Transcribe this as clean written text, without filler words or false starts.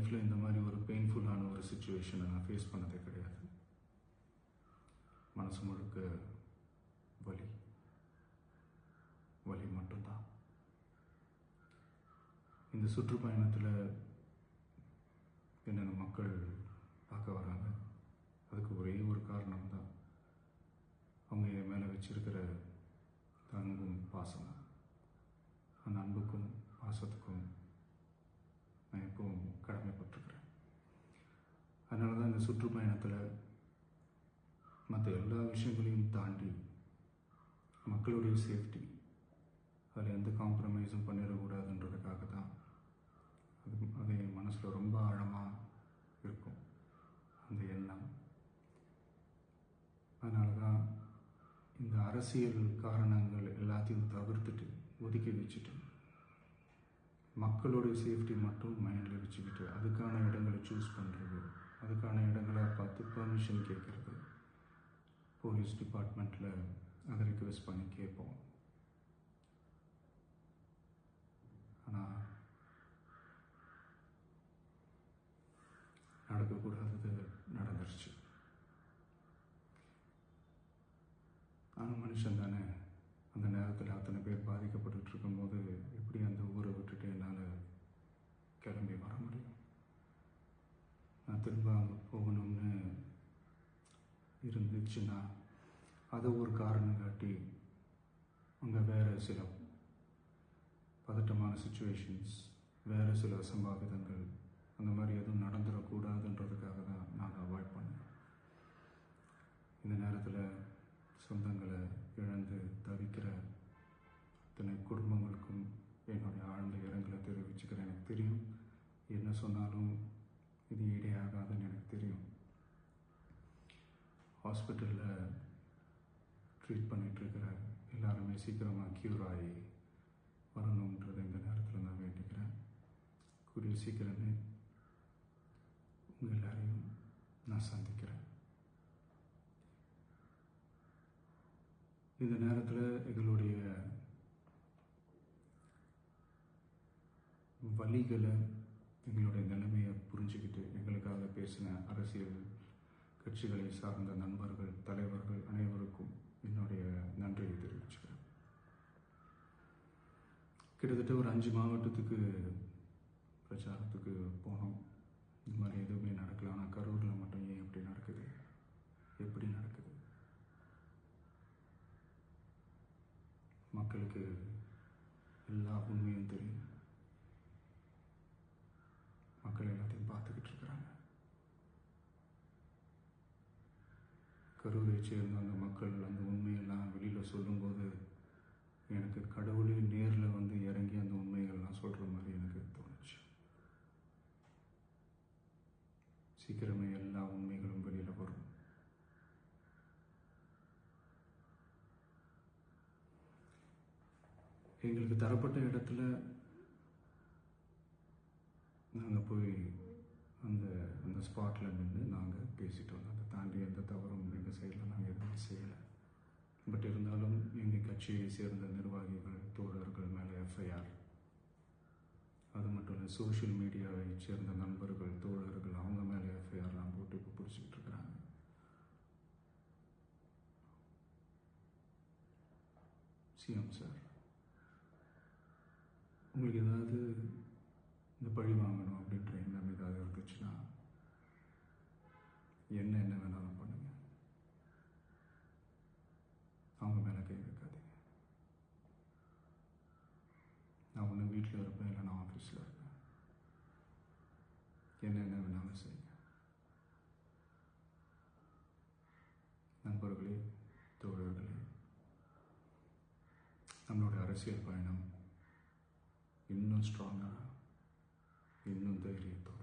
லைஃப்பில் இந்த மாதிரி ஒரு பெயின்ஃபுல்லான ஒரு சுச்சுவேஷனை நான் ஃபேஸ் பண்ணதே கிடையாது. மனசு முழுக்க வலி வலி மட்டும்தான். இந்த சுற்றுப்பயணத்தில் என்னென்ன மக்கள் பார்க்க வராங்க, அதுக்கு ஒரே ஒரு காரணம் தான், அவங்க என் மேலே வச்சிருக்கிற அன்பும் பாசம். அந்த அன்புக்கும் பாசத்துக்கும் நான் எப்பவும் கடமைப்பட்டிருக்கிறேன். அதனால தான் இந்த சுற்றுப்பயணத்தில் மற்ற எல்லா விஷயங்களையும் தாண்டி மக்களுடைய சேஃப்டி, அதில் எந்த காம்ப்ரமைஸும் பண்ணிடக்கூடாதுன்றதுக்காக தான் அது என் மனசில் ரொம்ப ஆழமாக இருக்கும் அந்த எண்ணம். அதனால தான் இந்த அரசியல் காரணங்கள் எல்லாத்தையும் தவிர்த்துட்டு ஒதுக்கி வச்சுட்டு மக்களுடைய சேஃப்டி மட்டும் மைண்டில் வச்சுக்கிட்டு அதுக்கான இடங்களை சூஸ் பண்ணுறது, அதுக்கான இடங்களை பார்த்து பெர்மிஷன் கேட்குறது, போலீஸ் டிபார்ட்மெண்ட்டில் அதை ரிக்வெஸ்ட் பண்ணி கேட்போம். ஆனால் நடக்கக்கூடாதது நடந்துருச்சு. ஆனால் மனுஷன் தானே, அந்த நேரத்தில் அத்தனை பேர் பாதிக்கப்பட்டு இருக்கும்போது எப்படி அந்த ஊரை விட்டுட்டு என்னால் கிளம்பி வர முடியும்? நான் திரும்ப அங்கே போகணும்னு இருந்துச்சுன்னா அதை ஒரு காரணம் காட்டி அங்கே வேறு சில பதட்டமான சுச்சுவேஷன்ஸ், வேறு சில அசம்பாவிதங்கள் அந்த மாதிரி எதுவும் நடந்துடக்கூடாதுன்றதுக்காக தான் நான் அவாய்ட் பண்ணேன். இந்த நேரத்தில் சொந்தங்களை இழந்து தவிக்கிற அத்தனை குடும்பங்களுக்கும் என்னுடைய ஆழ்ந்த இரங்கலை தெரிவிச்சுக்கிறேன். எனக்கு தெரியும், என்ன சொன்னாலும் இது ஈடேயாகாதுன்னு எனக்கு தெரியும். ஹாஸ்பிட்டலில் ட்ரீட் பண்ணிகிட்ருக்கிற எல்லாருமே சீக்கிரமாக க்யூர் ஆகி வரணுன்றது இந்த நேரத்தில் நான் வேண்டிக்கிறேன். கூடிய சீக்கிரமே உங்கள் எல்லாரையும் நான் சந்திக்கிறேன். இந்த நேரத்தில் எங்களுடைய வலிகளை, எங்களுடைய நிலைமையை புரிஞ்சுக்கிட்டு எங்களுக்காக பேசின அரசியல் கட்சிகளை சார்ந்த நண்பர்கள், தலைவர்கள் அனைவருக்கும் என்னுடைய நன்றியை தெரிவிச்சுக்கிறேன். கிட்டத்தட்ட ஒரு 5 மாவட்டத்துக்கு பிரச்சாரத்துக்கு போனோம். இந்த மாதிரி எதுவுமே நடக்கல. ஆனால் கரூரில் மட்டும் ஏன் எப்படி நடக்குது, எப்படி நடக்குது? மக்களுக்கு எல்லா உண்மையும் தெரியும். மக்கள் எல்லாத்தையும் பார்த்துக்கிட்டு இருக்கிறாங்க. கரூரை சேர்ந்த அந்த மக்கள் அந்த உண்மையெல்லாம் வெளியில் சொல்லும்போது எனக்கு கடவுளே நேரில் வந்து இறங்கி அந்த உண்மைகள்லாம் சொல்கிற மாதிரி எனக்கு தோணுச்சு. சீக்கிரமே எல்லா உண்மைகளும் வெளியில் வரும். எங்களுக்கு தரப்பட்ட இடத்துல நாங்கள் போய் அந்த ஸ்பாட்டில் நின்று நாங்கள் பேசிட்டு வந்தோம். அதை தாண்டி எந்த தவறும் எங்கள் சைடில் நாங்கள் எதுவுமே செய்யலை. பட் இருந்தாலும் எங்கள் கட்சியை சேர்ந்த நிர்வாகிகள், தோழர்கள் மேலே எஃப்ஐஆர், அது மட்டும் இல்லை சோஷியல் மீடியாவை சேர்ந்த நண்பர்கள், தோழர்கள் அவங்க மேலே எஃப்ஐஆர்லாம் போட்டு இப்போ பிடிச்சிக்கிட்டு இருக்கிறாங்க. சிஎம் சார், உங்களுக்கு ஏதாவது இந்த பழி வாங்கணும் அப்படின்ற எண்ணம் ஏதாவது இருந்துச்சுன்னா என்ன வேணாலும் பண்ணுங்க. அவங்க மேலே கை வைக்காதீங்க. நான் ஒன்று வீட்டில் இருப்பேன், இல்லை நான் ஆஃபீஸில் இருப்பேன். என்ன வேணாலும் செய்யுங்க. நண்பர்களே, தோழர்களே, நம்மளோட அரசியல் பயணம் இன்னும் ஸ்ட்ராங்காக, இன்னும் தைரியத்தோடு